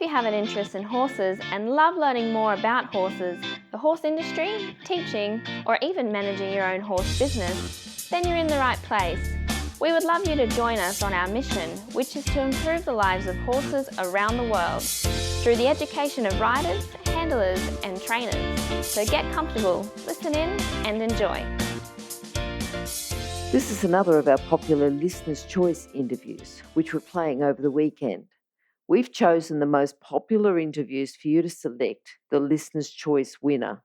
you have an interest in horses and love learning more about horses, the horse industry, teaching, or even managing your own horse business, then you're in the right place. We would love you to join us on our mission, which is to improve the lives of horses around the world through the education of riders, handlers, and trainers. So get comfortable, listen in, and enjoy. This is another of our popular Listener's Choice interviews, which we're playing over the weekend. We've chosen the most popular interviews for you to select the Listener's Choice winner.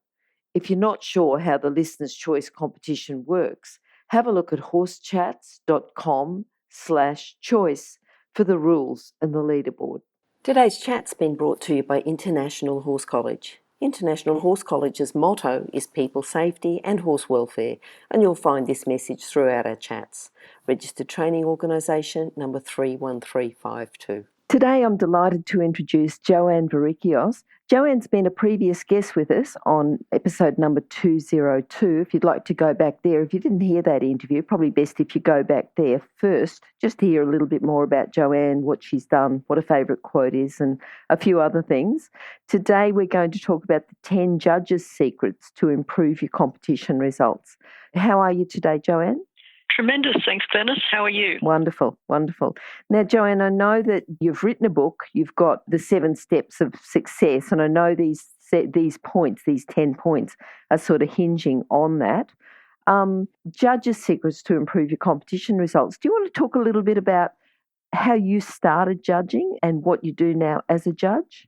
If you're not sure how the Listener's Choice competition works, have a look at horsechats.com/choice for the rules and the leaderboard. Today's chat's been brought to you by International Horse College. International Horse College's motto is people safety and horse welfare, and you'll find this message throughout our chats. Registered Training Organisation number 31352. Today I'm delighted to introduce Joanne Verikios. Joanne's been a previous guest with us on episode number 202. If you'd like to go back there, if you didn't hear that interview, probably best if you go back there first, just to hear a little bit more about Joanne, what she's done, what her favourite quote is, and a few other things. Today we're going to talk about the 10 judges' secrets to improve your competition results. How are you today, Joanne? Tremendous. Thanks, Glenys. How are you? Wonderful, wonderful. Now, Joanne, I know that you've written a book. You've got the 7 steps of success, and I know these points, these 10 points, are sort of hinging on that. Judges' secrets to improve your competition results. Do you want to talk a little bit about how you started judging and what you do now as a judge?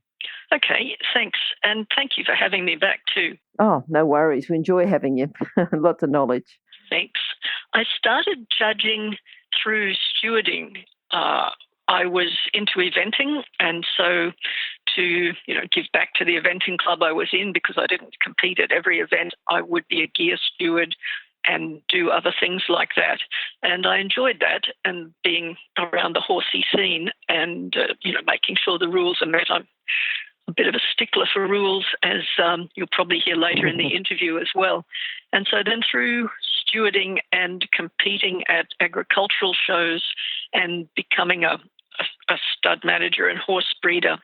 Okay, thanks. And thank you for having me back too. Oh, no worries. We enjoy having you. Lots of knowledge. Thanks. I started judging through stewarding. I was into eventing, and so to give back to the eventing club I was in, because I didn't compete at every event, I would be a gear steward and do other things like that. And I enjoyed that, and being around the horsey scene and making sure the rules are met. I'm a bit of a stickler for rules, as you'll probably hear later in the interview as well. And so then through stewarding and competing at agricultural shows and becoming a stud manager and horse breeder,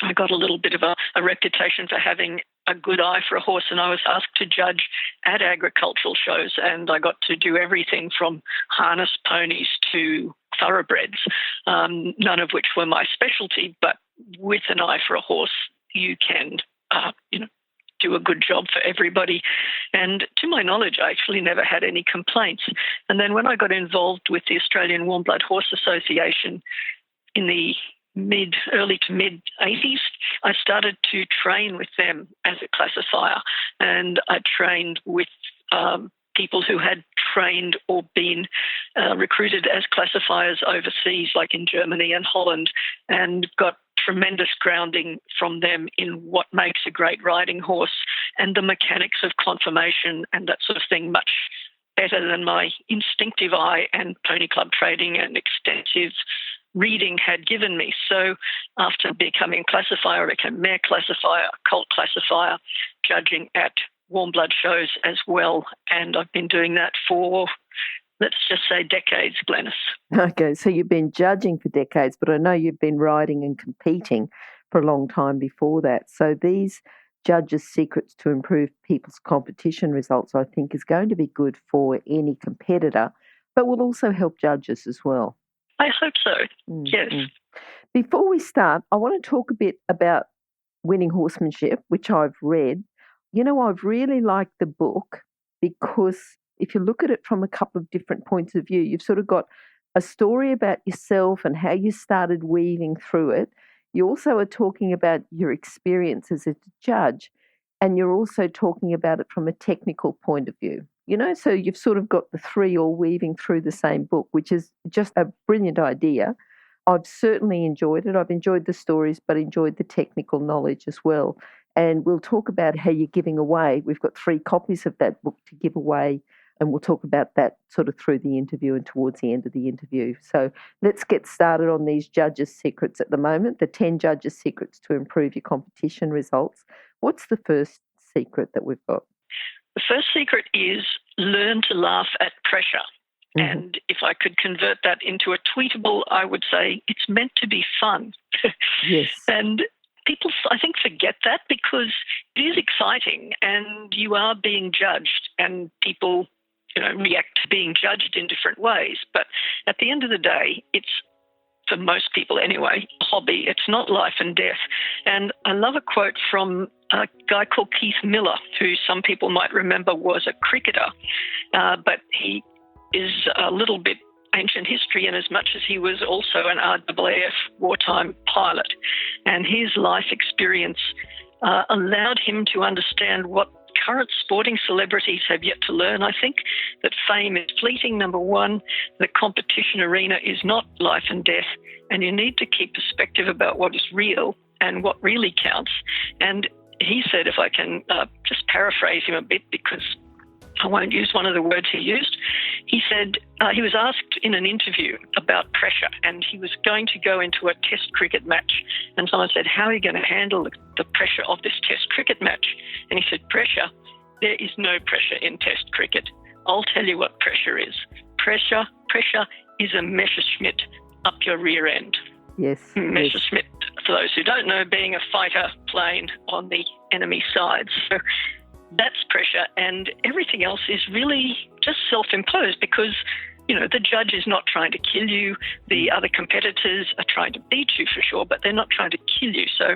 I got a little bit of a reputation for having a good eye for a horse, and I was asked to judge at agricultural shows, and I got to do everything from harness ponies to thoroughbreds, none of which were my specialty, but with an eye for a horse, you can, do a good job for everybody. And to my knowledge, I actually never had any complaints. And then when I got involved with the Australian Warm Blood Horse Association in the early to mid 80s, I started to train with them as a classifier. And I trained with people who had trained or been recruited as classifiers overseas, like in Germany and Holland, and got tremendous grounding from them in what makes a great riding horse and the mechanics of conformation and that sort of thing, much better than my instinctive eye and pony club trading and extensive reading had given me. So after becoming classifier, I became mare classifier, colt classifier, judging at warm blood shows as well. And I've been doing that for, let's just say, decades, Glenys. Okay, so you've been judging for decades, but I know you've been riding and competing for a long time before that. So these judges' secrets to improve people's competition results, I think, is going to be good for any competitor, but will also help judges as well. I hope so, yes. Before we start, I want to talk a bit about Winning Horsemanship, which I've read. I've really liked the book because if you look at it from a couple of different points of view, you've sort of got a story about yourself and how you started weaving through it. You also are talking about your experience as a judge, and you're also talking about it from a technical point of view. So you've sort of got the three all weaving through the same book, which is just a brilliant idea. I've certainly enjoyed it. I've enjoyed the stories, but enjoyed the technical knowledge as well. And we'll talk about how you're giving away. We've got 3 copies of that book to give away, and we'll talk about that sort of through the interview and towards the end of the interview. So let's get started on these judges' secrets at the moment, the 10 judges' secrets to improve your competition results. What's the first secret that we've got? The first secret is learn to laugh at pressure. Mm-hmm. And if I could convert that into a tweetable, I would say it's meant to be fun. Yes. And people, I think, forget that because it is exciting and you are being judged and people, react to being judged in different ways. But at the end of the day, it's, for most people anyway, a hobby. It's not life and death. And I love a quote from a guy called Keith Miller, who some people might remember was a cricketer, but he is a little bit ancient history in as much as he was also an RAAF wartime pilot. And his life experience allowed him to understand what current sporting celebrities have yet to learn, I think, that fame is fleeting, number one, the competition arena is not life and death, and you need to keep perspective about what is real and what really counts. And he said, if I can just paraphrase him a bit because I won't use one of the words he used, he said he was asked in an interview about pressure and he was going to go into a test cricket match, and someone said, how are you going to handle the pressure of this test cricket match? And he said, pressure? There is no pressure in test cricket. I'll tell you what pressure is. Pressure is a Messerschmitt up your rear end. Yes. Messerschmitt, for those who don't know, being a fighter plane on the enemy side. So that's pressure, and everything else is really just self-imposed because, the judge is not trying to kill you. The other competitors are trying to beat you for sure, but they're not trying to kill you. So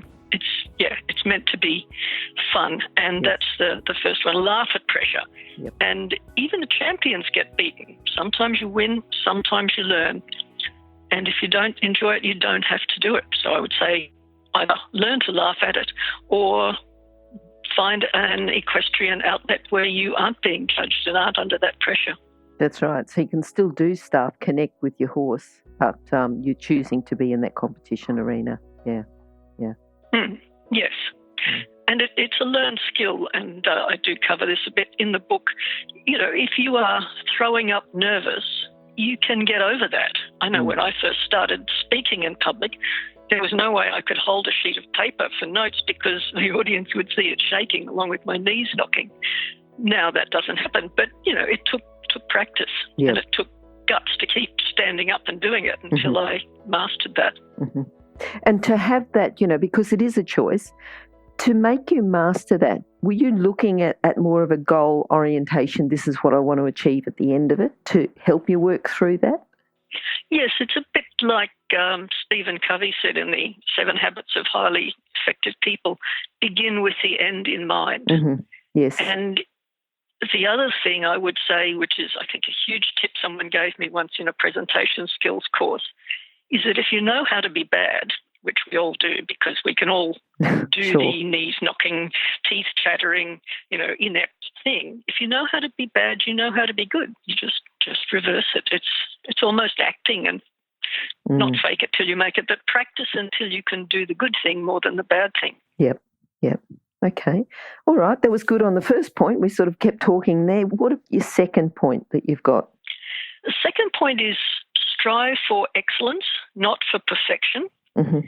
it's meant to be fun, and that's the first one. Laugh at pressure. Yep. And even the champions get beaten. Sometimes you win, sometimes you learn. And if you don't enjoy it, you don't have to do it. So I would say either learn to laugh at it or find an equestrian outlet where you aren't being judged and aren't under that pressure. That's right. So you can still do stuff, connect with your horse, but you're choosing to be in that competition arena. Yeah. Yes. And it's a learned skill, and I do cover this a bit in the book. If you are throwing up nervous, you can get over that. I know when I first started speaking in public, there was no way I could hold a sheet of paper for notes because the audience would see it shaking along with my knees knocking. Now that doesn't happen, but, it took practice and it took guts to keep standing up and doing it until I mastered that. Mm-hmm. And to have that, because it is a choice, to make you master that, were you looking at more of a goal orientation, this is what I want to achieve at the end of it, to help you work through that? Yes, it's a bit like Stephen Covey said in the 7 Habits of Highly Effective People, begin with the end in mind. Mm-hmm. Yes. And the other thing I would say, which is I think a huge tip someone gave me once in a presentation skills course, is that if you know how to be bad, which we all do because we can all do Sure. the knees knocking, teeth chattering, inept thing. If you know how to be bad, you know how to be good. You just reverse it. It's almost acting and not fake it till you make it, but practice until you can do the good thing more than the bad thing. Yep. Okay. All right. That was good on the first point. We sort of kept talking there. What is your second point that you've got? The second point is strive for excellence, not for perfection. Mm-hmm.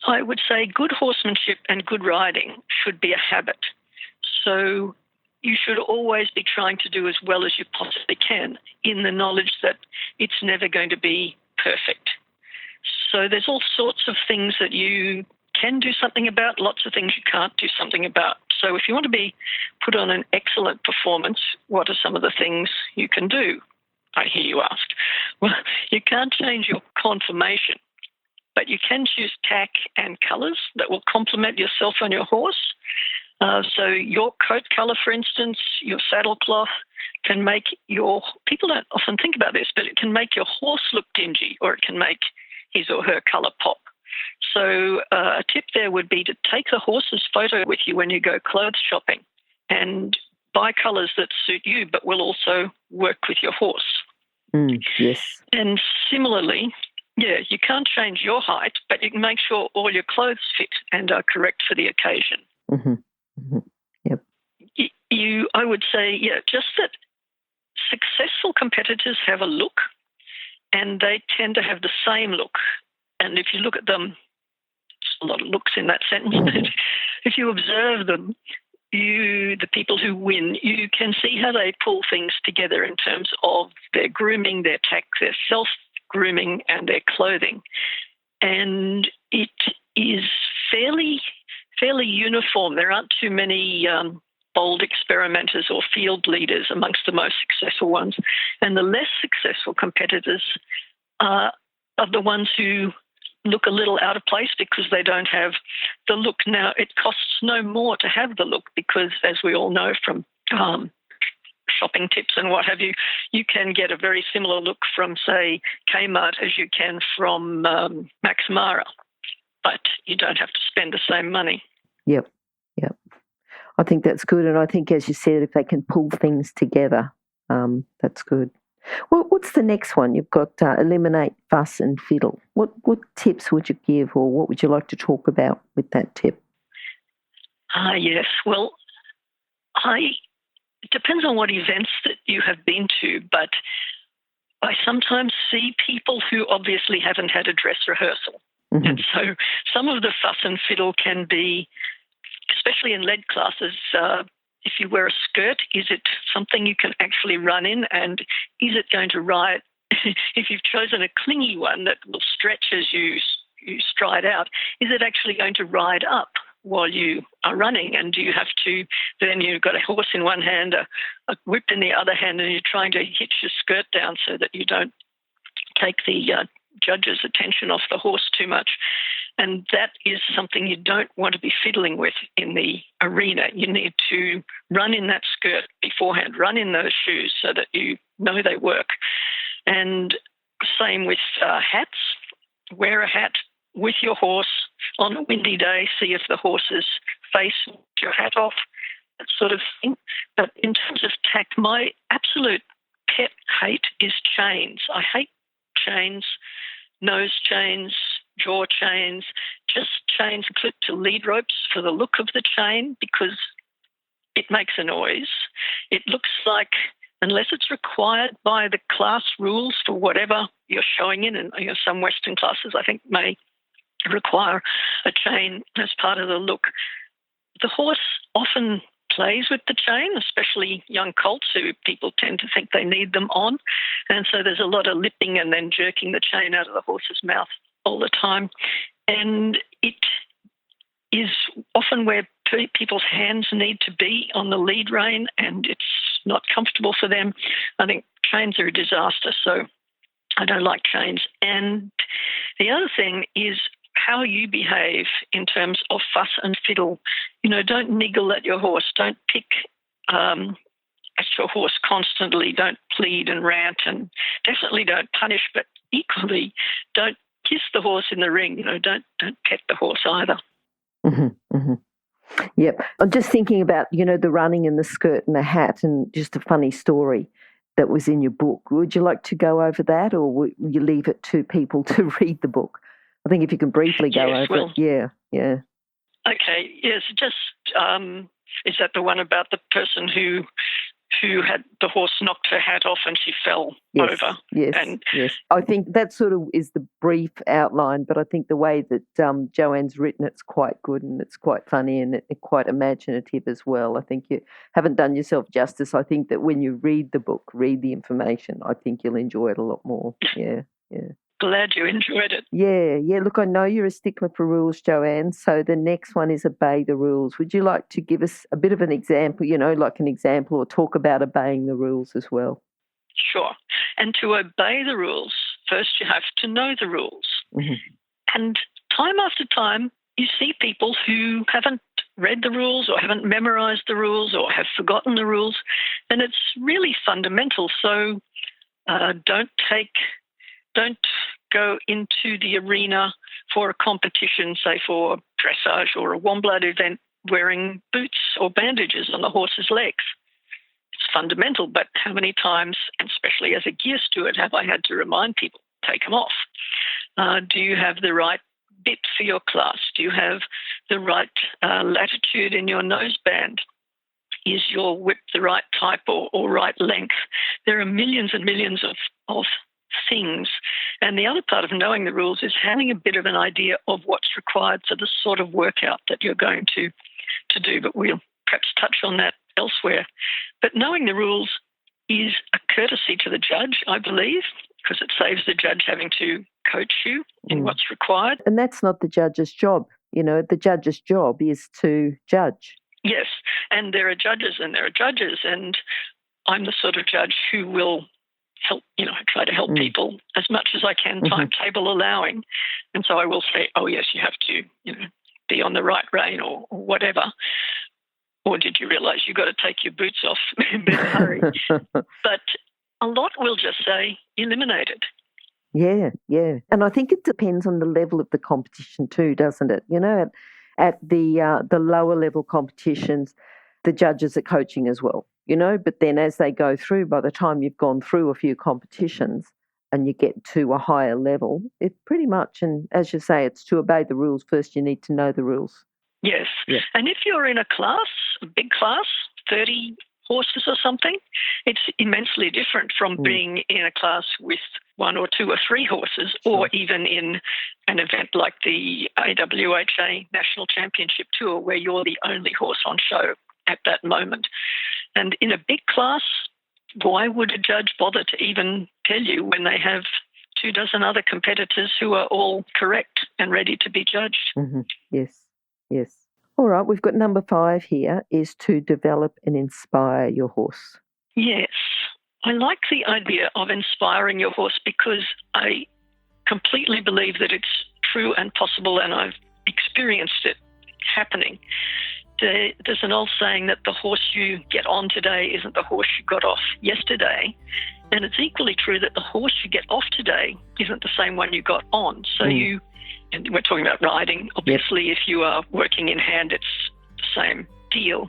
I would say good horsemanship and good riding should be a habit. So you should always be trying to do as well as you possibly can in the knowledge that it's never going to be perfect. So there's all sorts of things that you can do something about, lots of things you can't do something about. So if you want to be put on an excellent performance, what are some of the things you can do? I hear you asked. Well, you can't change your conformation, but you can choose tack and colours that will complement yourself and your horse. So your coat colour, for instance, your saddle cloth can make people don't often think about this, but it can make your horse look dingy or it can make his or her colour pop. So a tip there would be to take the horse's photo with you when you go clothes shopping and buy colours that suit you but will also work with your horse. Yes. And similarly, you can't change your height, but you can make sure all your clothes fit and are correct for the occasion. Mm-hmm. Mm-hmm. Yep. I would say, just that successful competitors have a look and they tend to have the same look. And if you look at them, it's a lot of looks in that sentence, but if you observe them, the people who win, you can see how they pull things together in terms of their grooming, their tack, their self-grooming and their clothing. And it is fairly fairly uniform. There aren't too many bold experimenters or field leaders amongst the most successful ones. And the less successful competitors are the ones who look a little out of place because they don't have the look. Now, it costs no more to have the look because, as we all know from shopping tips and what have you, you can get a very similar look from, say, Kmart as you can from Max Mara, but you don't have to spend the same money. Yep. I think that's good. And I think, as you said, if they can pull things together, that's good. Well, what's the next one? You've got eliminate fuss and fiddle. What tips would you give, or what would you like to talk about with that tip? Yes. Well, it depends on what events that you have been to, but I sometimes see people who obviously haven't had a dress rehearsal. Mm-hmm. And so some of the fuss and fiddle can be, especially in lead classes, if you wear a skirt, is it something you can actually run in? And is it going to ride? If you've chosen a clingy one that will stretch as you stride out, is it actually going to ride up while you are running? And do you have to, then you've got a horse in one hand, a whip in the other hand, and you're trying to hitch your skirt down so that you don't take the judge's attention off the horse too much. And that is something you don't want to be fiddling with in the arena. You need to run in that skirt beforehand, run in those shoes so that you know they work. And same with hats. Wear a hat with your horse on a windy day, see if the horse's face knocks your hat off, that sort of thing. But in terms of tact, my absolute pet hate is chains. I hate chains, nose chains, jaw chains, just chains clipped to lead ropes for the look of the chain because it makes a noise. It looks like, unless it's required by the class rules for whatever you're showing in, and some Western classes I think may require a chain as part of the look. The horse often plays with the chain, especially young colts who people tend to think they need them on. And so there's a lot of lipping and then jerking the chain out of the horse's mouth all the time. And it is often where people's hands need to be on the lead rein and it's not comfortable for them. I think chains are a disaster, so I don't like chains. And the other thing is how you behave in terms of fuss and fiddle. Don't niggle at your horse. Don't pick at your horse constantly. Don't plead and rant, and definitely don't punish, but equally don't kiss the horse in the ring. Don't pet the horse either. Mm-hmm, mm-hmm. Yep. I'm just thinking about, the running and the skirt and the hat, and just a funny story that was in your book. Would you like to go over that, or will you leave it to people to read the book? I think if you can briefly go over it. Yeah. Okay, yes, just, is that the one about the person who had the horse knocked her hat off and she fell over? Yes. I think that sort of is the brief outline, but I think the way that Joanne's written it's quite good and it's quite funny and quite imaginative as well. I think you haven't done yourself justice. I think that when you read the book, read the information, I think you'll enjoy it a lot more. Yeah. Glad you enjoyed it. Yeah. Look, I know you're a stickler for rules, Joanne, so the next one is obey the rules. Would you like to give us a bit of an example, like an example, or talk about obeying the rules as well? Sure. And to obey the rules, first you have to know the rules. Mm-hmm. And time after time, you see people who haven't read the rules or haven't memorized the rules or have forgotten the rules, and it's really fundamental. So don't go into the arena for a competition, say for dressage or a warmblood event, wearing boots or bandages on the horse's legs. It's fundamental, but how many times, and especially as a gear steward, have I had to remind people, take them off? Do you have the right bit for your class? Do you have the right latitude in your noseband? Is your whip the right type or right length? There are millions and millions of things. And the other part of knowing the rules is having a bit of an idea of what's required for the sort of workout that you're going to do. But we'll perhaps touch on that elsewhere. But knowing the rules is a courtesy to the judge, I believe, because it saves the judge having to coach you in what's required. And that's not the judge's job. You know, the judge's job is to judge. Yes, and there are judges and there are judges, and I'm the sort of judge who will help, try to help people as much as I can, timetable allowing. And so I will say, oh, yes, you have to, be on the right rein or whatever. Or did you realize you got to take your boots off in a hurry? But a lot will just say, eliminate it. Yeah. And I think it depends on the level of the competition too, doesn't it? You know, at the lower level competitions, the judges are coaching as well, but then as they go through, by the time you've gone through a few competitions and you get to a higher level, it pretty much, and as you say, it's to obey the rules first, you need to know the rules. Yes. Yeah. And if you're in a big class, 30 horses or something, it's immensely different from being in a class with 1 or 2 or 3 horses, or even in an event like the AWHA National Championship Tour, where you're the only horse on show at that moment. And in a big class, why would a judge bother to even tell you when they have 24 other competitors who are all correct and ready to be judged? Mm-hmm. Yes. All right, we've got number 5 here, is to develop and inspire your horse. Yes. I like the idea of inspiring your horse because I completely believe that it's true and possible, and I've experienced it happening. There's an old saying that the horse you get on today isn't the horse you got off yesterday. And it's equally true that the horse you get off today isn't the same one you got on. So and we're talking about riding. Obviously, if you are working in hand, it's the same deal.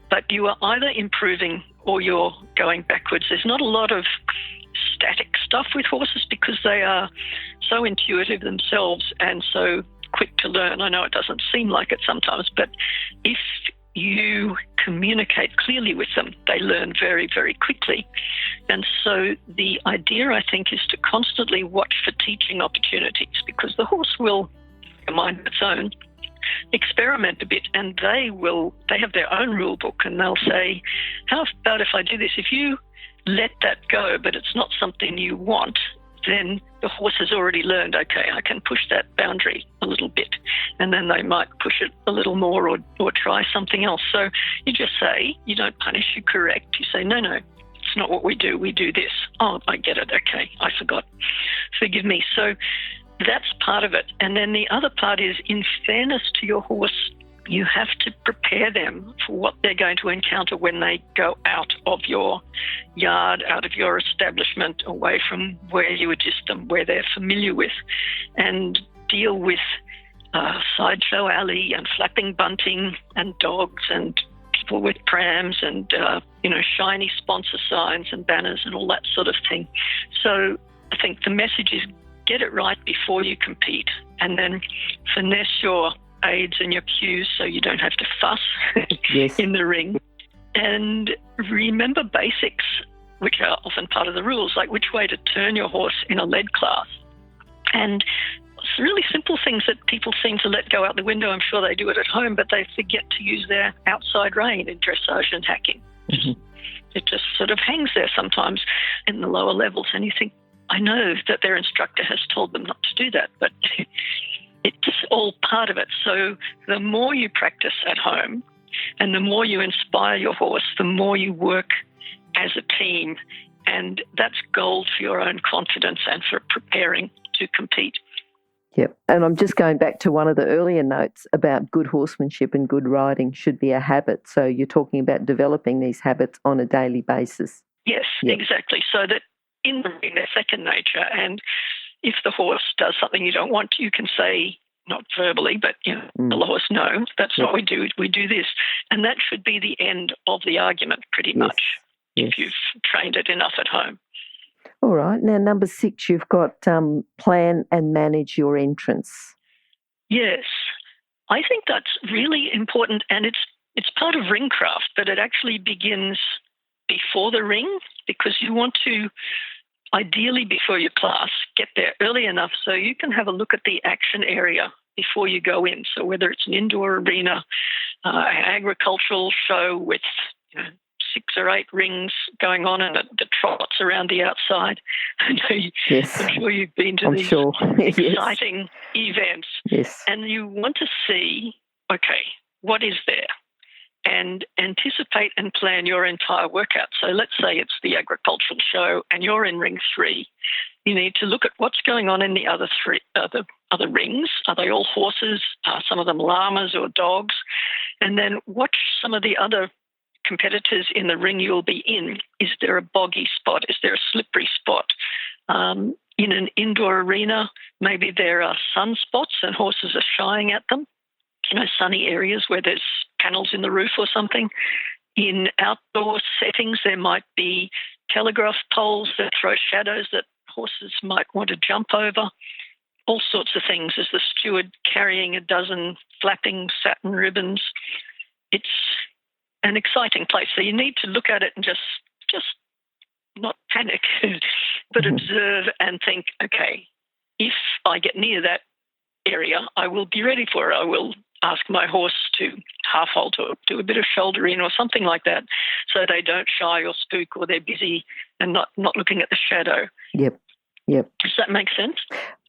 But you are either improving or you're going backwards. There's not a lot of static stuff with horses because they are so intuitive themselves and so quick to learn. I know it doesn't seem like it sometimes, but if you communicate clearly with them, they learn very, very quickly. And so the idea, I think, is to constantly watch for teaching opportunities, because the horse will, a mind of its own, experiment a bit, and they have their own rule book, and they'll say, how about if I do this? If you let that go, but it's not something you want, then the horse has already learned, okay, I can push that boundary a little bit, and then they might push it a little more or try something else. So you just say, you don't punish, you correct. You say, no, it's not what we do this. Oh, I get it, okay, I forgot. Forgive me. So that's part of it. And then the other part is, in fairness to your horse, you have to prepare them for what they're going to encounter when they go out of your yard, out of your establishment, away from where you assist them, where they're familiar with, and deal with sideshow alley and flapping bunting and dogs and people with prams and, shiny sponsor signs and banners and all that sort of thing. So I think the message is, get it right before you compete, and then finesse your aids and your cues so you don't have to fuss in the ring. And remember basics, which are often part of the rules, like which way to turn your horse in a lead class. And it's really simple things that people seem to let go out the window. I'm sure they do it at home, but they forget to use their outside rein in dressage and hacking. Mm-hmm. It just sort of hangs there sometimes in the lower levels, and you think, I know that their instructor has told them not to do that, but it's all part of it. So the more you practice at home and the more you inspire your horse, the more you work as a team. And that's gold for your own confidence and for preparing to compete. Yep. And I'm just going back to one of the earlier notes about good horsemanship and good riding should be a habit. So you're talking about developing these habits on a daily basis. Yes, exactly. So that in the ring, they're second nature. And if the horse does something you don't want, you can say, not verbally, but tell the horse, no, that's not what we do. We do this. And that should be the end of the argument pretty much if you've trained it enough at home. All right. Now, number 6, you've got plan and manage your entrance. Yes. I think that's really important, and it's part of ring craft, but it actually begins before the ring, because you want to, ideally before your class, get there early enough so you can have a look at the action area before you go in. So whether it's an indoor arena, an agricultural show with 6 or 8 rings going on and the trots around the outside. Yes. I'm sure you've been to I'm these sure. Yes. exciting events. Yes. And you want to see, okay, what is there? And anticipate and plan your entire workout. So let's say it's the agricultural show and you're in ring 3. You need to look at what's going on in the other rings. Are they all horses? Are some of them llamas or dogs? And then watch some of the other competitors in the ring you'll be in. Is there a boggy spot? Is there a slippery spot? In an indoor arena, maybe there are sunspots and horses are shying at them. Sunny areas where there's panels in the roof or something. In outdoor settings, there might be telegraph poles that throw shadows that horses might want to jump over. All sorts of things. As the steward carrying a dozen flapping satin ribbons. It's an exciting place. So you need to look at it and just not panic, but observe and think, okay, if I get near that area, I will be ready for it. I will ask my horse to half halt or do a bit of shoulder in or something like that so they don't shy or spook or they're busy and not looking at the shadow. Yep. Does that make sense?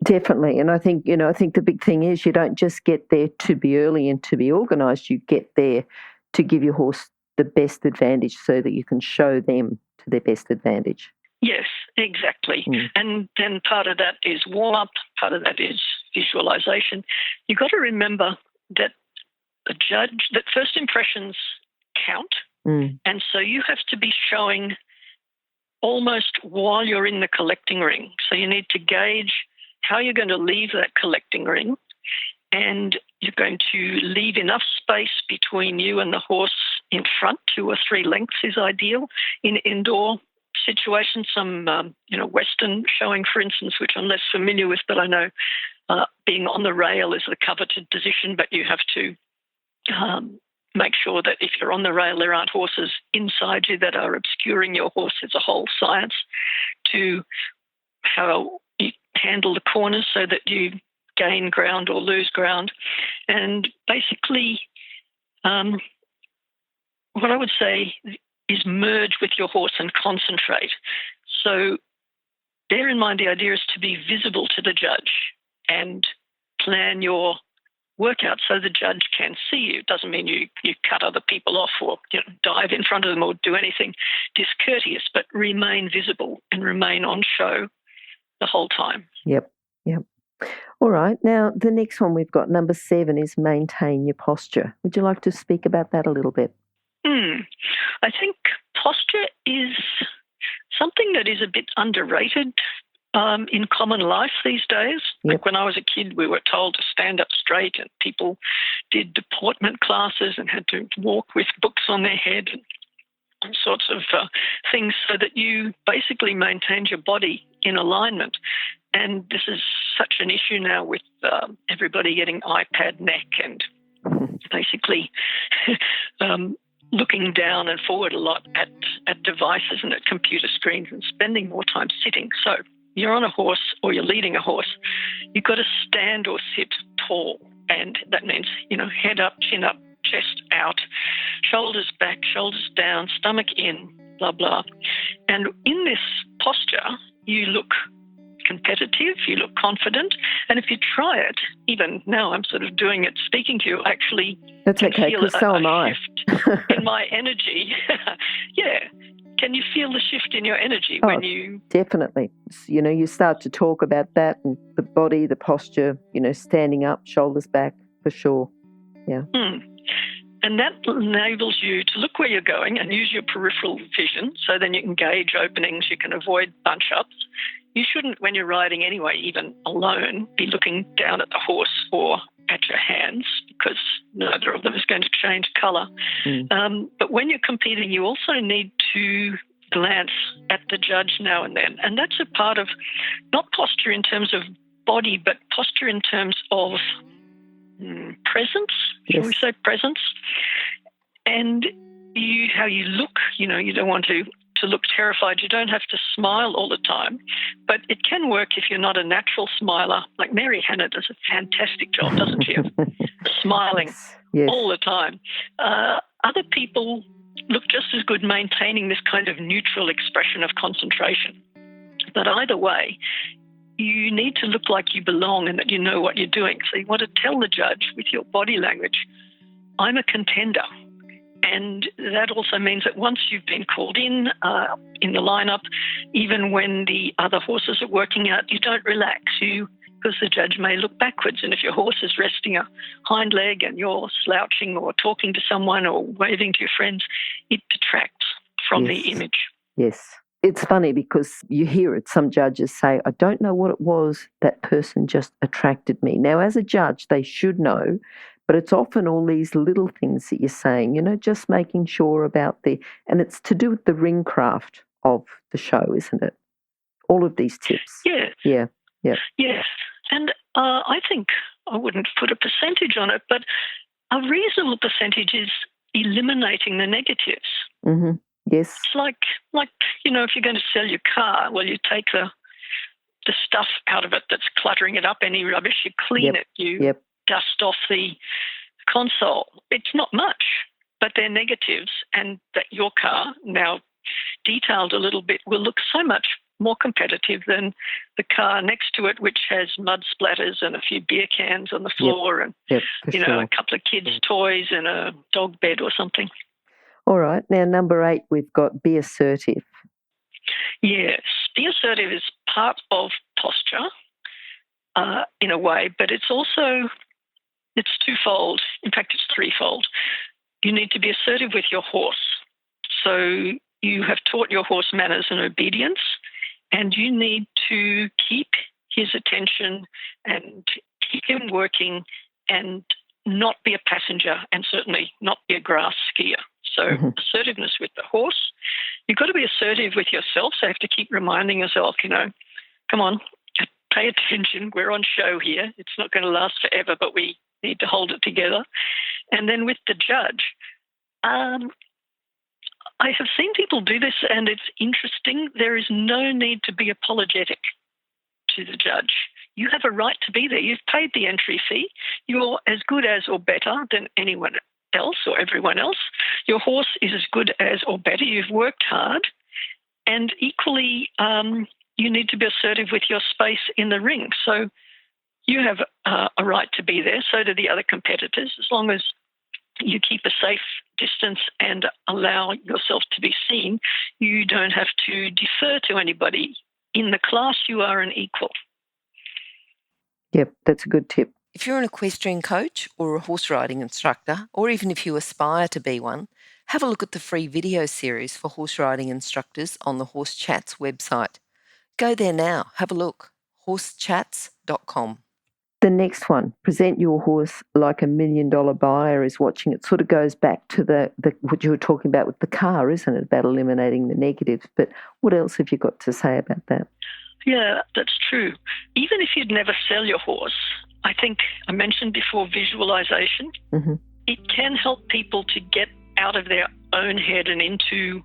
Definitely. And I think the big thing is you don't just get there to be early and to be organised. You get there to give your horse the best advantage so that you can show them to their best advantage. Yes, exactly. And then part of that is warm-up, part of that is visualisation. You've got to remember that that first impressions count, and so you have to be showing almost while you're in the collecting ring. So you need to gauge how you're going to leave that collecting ring, and you're going to leave enough space between you and the horse in front. 2 or 3 lengths is ideal in indoor situations. Some, Western showing, for instance, which I'm less familiar with, but I know being on the rail is the coveted position, but you have to make sure that if you're on the rail, there aren't horses inside you that are obscuring your horse. It's a whole science to how you handle the corners so that you gain ground or lose ground. And basically, what I would say is merge with your horse and concentrate. So bear in mind the idea is to be visible to the judge and plan your workout so the judge can see you. It doesn't mean you cut other people off or dive in front of them or do anything discourteous, but remain visible and remain on show the whole time. Yep. All right. Now, the next one we've got, number 7, is maintain your posture. Would you like to speak about that a little bit? I think posture is something that is a bit underrated in common life these days. Yep. Like when I was a kid, we were told to stand up straight, and people did deportment classes and had to walk with books on their head and all sorts of things so that you basically maintained your body in alignment. And this is such an issue now with everybody getting iPad neck and basically looking down and forward a lot at devices and at computer screens and spending more time sitting. So you're on a horse or you're leading a horse, you've got to stand or sit tall. And that means, head up, chin up, chest out, shoulders back, shoulders down, stomach in, blah, blah. And in this posture, you look competitive, you look confident, and if you try it, even now I'm sort of doing it, speaking to you, actually that's okay, because so am I. Shift in my energy. Yeah. Can you feel the shift in your energy when you... Definitely. You start to talk about that and the body, the posture, standing up, shoulders back, for sure. Yeah. And that enables you to look where you're going and use your peripheral vision, so then you can gauge openings, you can avoid bunch-ups. You shouldn't, when you're riding anyway, even alone, be looking down at the horse or at your hands, because neither of them is going to change colour. But when you're competing, you also need to glance at the judge now and then. And that's a part of not posture in terms of body, but posture in terms of presence, shall we say presence, and how you look. You don't want to look terrified. You don't have to smile all the time, but it can work if you're not a natural smiler. Like Mary Hannah does a fantastic job, doesn't she, of smiling all the time. Other people look just as good maintaining this kind of neutral expression of concentration. But either way, you need to look like you belong and that you know what you're doing. So you want to tell the judge with your body language, I'm a contender. And that also means that once you've been called in the lineup, even when the other horses are working out, you don't relax. Because the judge may look backwards, and if your horse is resting a hind leg and you're slouching or talking to someone or waving to your friends, it detracts from the image. Yes. It's funny because you hear it. Some judges say, I don't know what it was, that person just attracted me. Now, as a judge, they should know, but it's often all these little things that you're saying, you know, just making sure about and it's to do with the ring craft of the show, isn't it? All of these tips. Yes. Yeah. Yes. And I think I wouldn't put a percentage on it, but a reasonable percentage is eliminating the negatives. Mm-hmm. Yes. It's like if you're going to sell your car, well, you take the stuff out of it that's cluttering it up, any rubbish, you clean it, you dust off the console. It's not much, but they're negatives, and that your car, now detailed a little bit, will look so much more competitive than the car next to it, which has mud splatters and a few beer cans on the floor and a couple of kids' toys and a dog bed or something. All right. Now, number 8, we've got be assertive. Yes. Be assertive is part of posture in a way, but it's twofold. In fact, it's threefold. You need to be assertive with your horse. So you have taught your horse manners and obedience, and you need to keep his attention and keep him working and not be a passenger and certainly not be a grass skier. So assertiveness with the horse. You've got to be assertive with yourself. So you have to keep reminding yourself, come on, pay attention. We're on show here. It's not going to last forever, but we need to hold it together. And then with the judge, I have seen people do this, and it's interesting. There is no need to be apologetic to the judge. You have a right to be there. You've paid the entry fee. You're as good as or better than anyone else or everyone else. Your horse is as good as or better. You've worked hard. And equally, you need to be assertive with your space in the ring. So you have a right to be there. So do the other competitors, as long as you keep a safe distance and allow yourself to be seen. You don't have to defer to anybody. In the class, you are an equal. Yep, that's a good tip. If you're an equestrian coach or a horse riding instructor, or even if you aspire to be one, have a look at the free video series for horse riding instructors on the Horse Chats website. Go there now, have a look, horsechats.com. The next one, present your horse like $1 million buyer is watching. It sort of goes back to the what you were talking about with the car, isn't it, about eliminating the negatives. But what else have you got to say about that? Yeah, that's true. Even if you'd never sell your horse, I think I mentioned before visualization. Mm-hmm. It can help people to get out of their own head and into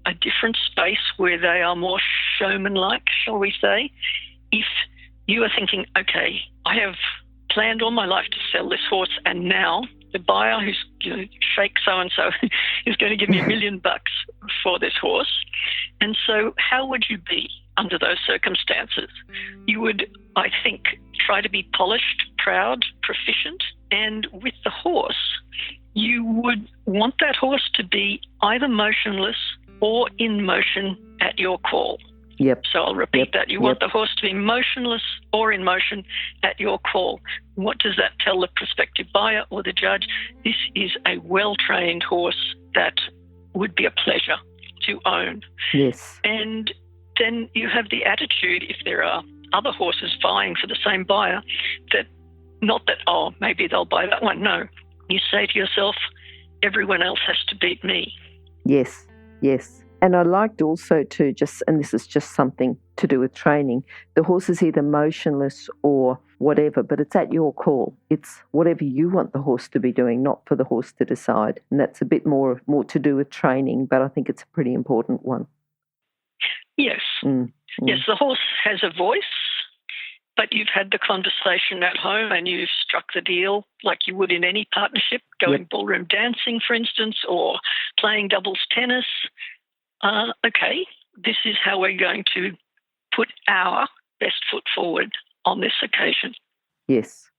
a different space where they are more showman-like, shall we say. If you are thinking, okay, I have planned all my life to sell this horse, and now the buyer who's Sheikh so-and-so is going to give me $1 million for this horse. And so how would you be under those circumstances? You would, I think, try to be polished, proud, proficient, and with the horse, you would want that horse to be either motionless or in motion at your call. Yep. So I'll repeat that. You want the horse to be motionless or in motion at your call. What does that tell the prospective buyer or the judge? This is a well-trained horse that would be a pleasure to own. Yes. And then you have the attitude, if there are other horses vying for the same buyer, that not that, oh, maybe they'll buy that one. No. You say to yourself, everyone else has to beat me. Yes, yes. And I liked also to and this is just something to do with training, the horse is either motionless or whatever, but it's at your call. It's whatever you want the horse to be doing, not for the horse to decide. And that's a bit more to do with training, but I think it's a pretty important one. Yes. Yes, the horse has a voice, but you've had the conversation at home and you've struck the deal like you would in any partnership, going ballroom dancing, for instance, or playing doubles tennis. Okay, this is how we're going to put our best foot forward on this occasion. Yes.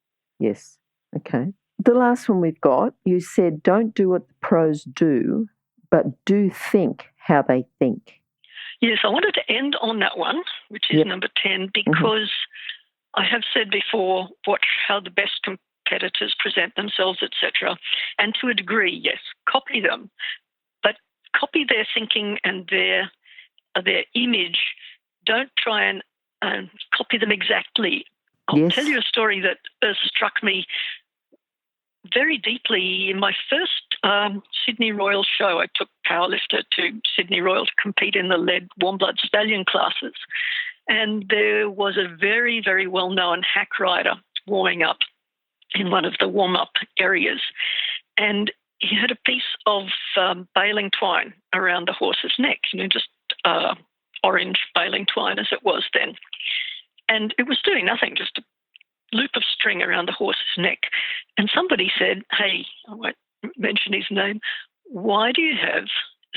Okay. The last one we've got, you said, don't do what the pros do, but do think how they think. Yes, I wanted to end on that one, which is number 10, because I have said before, watch how the best competitors present themselves, etc. And to a degree, yes, copy them, but copy their thinking and their image. Don't try and copy them exactly. I'll tell you a story that struck me very deeply. In my first Sydney Royal show, I took powerlifter to Sydney Royal to compete in the lead warm blood stallion classes. And there was a very, very well-known hack rider warming up in one of the warm-up areas. And he had a piece of baling twine around the horse's neck, just orange baling twine as it was then. And it was doing nothing, just a loop of string around the horse's neck. And somebody said, hey, I won't mention his name, why do you have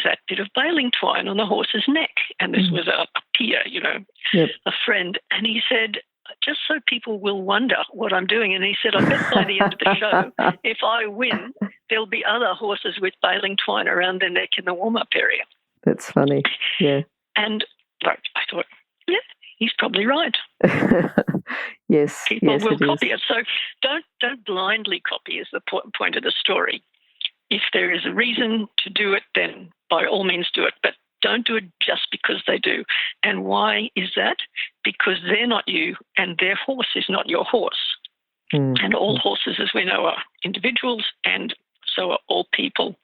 that bit of baling twine on the horse's neck? And this was a peer, a friend. And he said, just so people will wonder what I'm doing. And he said, I bet by the end of the show, if I win, there'll be other horses with baling twine around their neck in the warm-up area. That's funny, yeah. And I thought, yeah, he's probably right. Yes, people will copy it. So don't blindly copy is the point of the story. If there is a reason to do it, then by all means do it. But don't do it just because they do. And why is that? Because they're not you and their horse is not your horse. And all horses, as we know, are individuals and so are all people.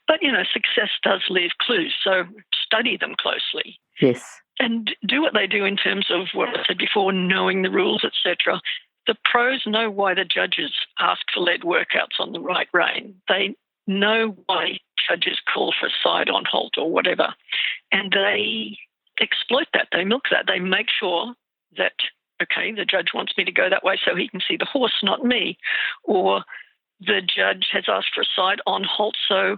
But, success does leave clues. So study them closely. Yes. And do what they do in terms of what I said before, knowing the rules, etc. The pros know why the judges ask for lead workouts on the right rein. They know why judges call for side on halt or whatever. And they exploit that. They milk that. They make sure that, okay, the judge wants me to go that way so he can see the horse, not me. Or the judge has asked for a side on halt, so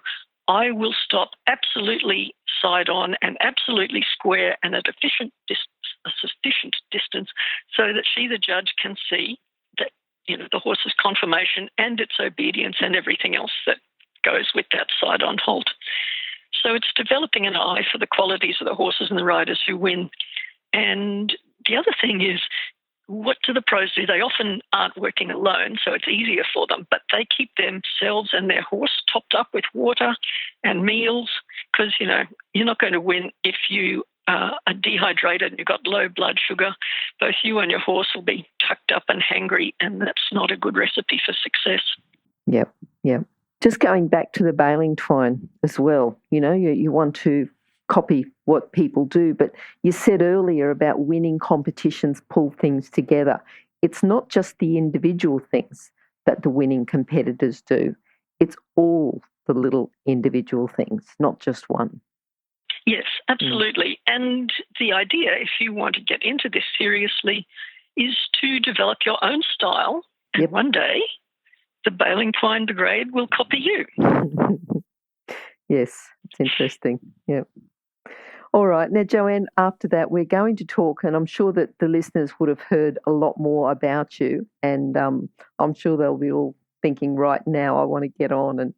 I will stop absolutely side on and absolutely square and at a sufficient distance so that she, the judge, can see that, the horse's conformation and its obedience and everything else that goes with that side on halt. So it's developing an eye for the qualities of the horses and the riders who win. And the other thing is, what do the pros do? They often aren't working alone, so it's easier for them, but they keep themselves and their horse topped up with water and meals because, you're not going to win if you are dehydrated and you've got low blood sugar. Both you and your horse will be tucked up and hangry, and that's not a good recipe for success. Yep. Just going back to the baling twine as well, you want to copy what people do, but you said earlier about winning competitions pull things together. It's not just the individual things that the winning competitors do. It's all the little individual things, not just one. Yes, absolutely. And the idea, if you want to get into this seriously, is to develop your own style. And one day, the baling twine brigade will copy you. Yes, it's interesting. Yep. All right. Now, Joanne, after that, we're going to talk, and I'm sure that the listeners would have heard a lot more about you, and I'm sure they'll be all thinking right now, I want to get on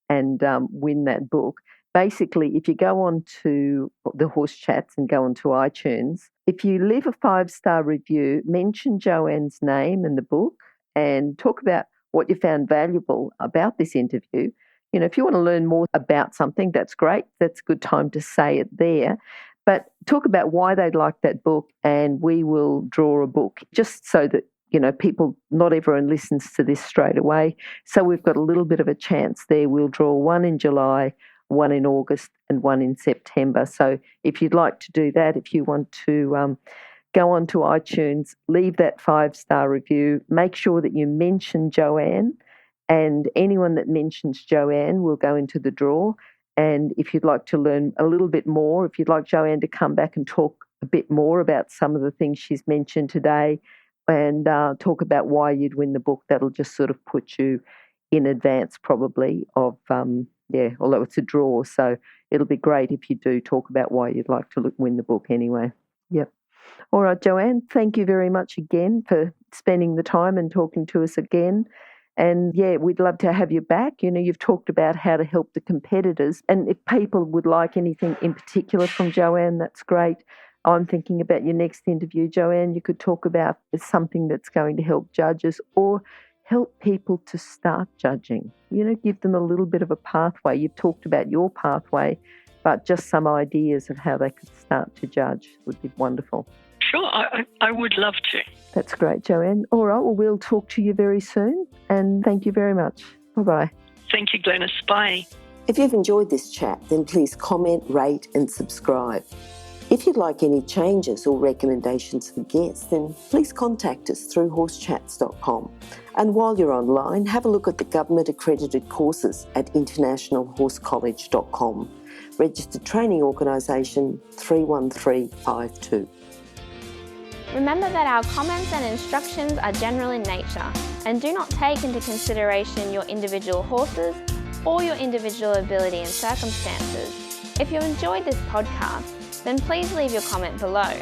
and win that book. Basically, if you go on to the Horse Chats and go onto iTunes, if you leave a 5-star review, mention Joanne's name in the book and talk about what you found valuable about this interview. If you want to learn more about something, that's great. That's a good time to say it there. But talk about why they'd like that book, and we will draw a book just so that, people, not everyone listens to this straight away. So we've got a little bit of a chance there. We'll draw one in July, one in August, and one in September. So if you'd like to do that, if you want to go onto iTunes, leave that 5-star review, make sure that you mention Joanne. And anyone that mentions Joanne will go into the draw. And if you'd like to learn a little bit more, if you'd like Joanne to come back and talk a bit more about some of the things she's mentioned today, and talk about why you'd win the book. That'll just sort of put you in advance probably of, although it's a draw. So it'll be great if you do talk about why you'd like to win the book anyway. Yep. All right, Joanne, thank you very much again for spending the time and talking to us again. And we'd love to have you back. You've talked about how to help the competitors. And if people would like anything in particular from Joanne, that's great. I'm thinking about your next interview, Joanne. You could talk about something that's going to help judges or help people to start judging. Give them a little bit of a pathway. You've talked about your pathway, but just some ideas of how they could start to judge would be wonderful. Sure, I would love to. That's great, Joanne. All right, well, we'll talk to you very soon, and thank you very much. Bye-bye. Thank you, Glenys. Bye. If you've enjoyed this chat, then please comment, rate and subscribe. If you'd like any changes or recommendations for guests, then please contact us through horsechats.com. And while you're online, have a look at the government-accredited courses at internationalhorsecollege.com. Registered Training Organisation 31352. Remember that our comments and instructions are general in nature and do not take into consideration your individual horses or your individual ability and circumstances. If you enjoyed this podcast, then please leave your comment below.